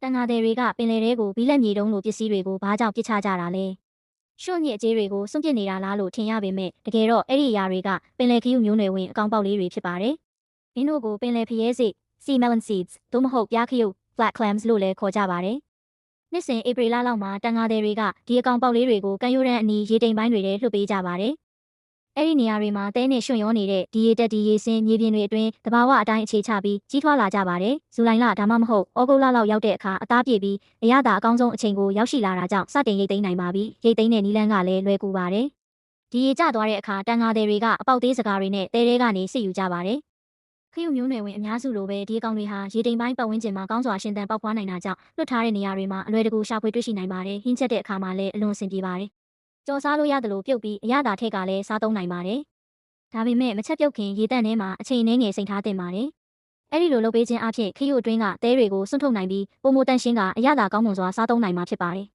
တန်ငါသည်တွေကပင်လယ်ထဲကိုဘီလက်မြေတုံးလိုပစ္စည်းတွေကိုဘာကြောင့်ပစ်ချကြတာလဲရှော့ညစ်အကြေးတွေကိုစွန့်ပစ်နေတာလားလို့ထင်ရပေမဲ့တကယ်တော့အဲ့ဒီအရာတွေကပင်လယ်ခရုမျိုးနွယ်ဝင်အကောင်ပေါက်လေးတွေဖြစ်ပါတယ်မင်းတို့ကိုပင်လယ်ဖျဲစိတ် sea melon seeds သို့မဟုတ်ပြားခရု black clams လို့လည်းခေါ်ကြပါတယ်နှစ်စဉ်ဧပြီလလောက်မှာတန်ငါသည်တွေကဒီအကောင်ပေါက်လေးတွေကိုကမ်းရိုးတန်းအနီးရေတိမ်ပိုင်းတွေထဲလွှတ်ပေးကြပါတယ်အဲ့ဒီနေရာတွေမှာတဲနဲ့ရွှွန့်ရောနေတဲ့ဒီရေတက်ဒီရေစင်းမြေပြင်တွေအတွင်းတဘာဝအတိုင်းအခြေချပြီးကြီးထွားလာကြပါတယ်။ဇူလိုင်လဒါမှမဟုတ်ဩဂုတ်လလောက်ရောက်တဲ့အခါအသားပြေပြီးအရသာအကောင်းဆုံးအချိန်ကိုရောက်ရှိလာတာကြောင့်စတင်ရိတ်သိမ်းနိုင်ပါပြီ။ရိတ်သိမ်းတဲ့နီလန်းကလည်းလွယ်ကူပါတယ်။ဒီရေကျသွားတဲ့အခါတန်ငါသည်တွေကအပေါက်သေးစကားတွေနဲ့တဲတဲကနေစစ်ယူကြပါတယ်။ခရုမျိုးနွယ်ဝင်အများစုလိုပဲဒီအကောင်တွေဟာရေတိမ်ပိုင်းပတ်ဝန်းကျင်မှာကောင်းစွာရှင်သန်ပေါက်ဖွားနိုင်တာကြောင့်လွတ်ထားတဲ့နေရာတွေမှာအလွယ်တကူရှာဖွေတွေ့ရှိနိုင်ပါတယ်။ဟင်းချက်တဲ့အခါမှာလည်းအလွန်အဆင်ပြေပါတယ်။ကြော်စားလို့ရတယ်လို့ပြုတ်ပြီးအရသာထက်ကလည်းစားသုံးနိုင်ပါတယ်။ဒါပေမဲ့မချက်ပြုတ်ခင်ရေတန့်ထဲမှာအချိန်နှဲငယ်စိန်ထားတင်ပါတယ်။အဲ့ဒီလိုလုပ်ပေးခြင်းအပြင်ခရုအတွင်းကသဲတွေကိုစွန့်ထုတ်နိုင်ပြီးပုံမတန့်ရှင်းကအရသာကောင်းမွန်စွာစားသုံးနိုင်မှာဖြစ်ပါတယ်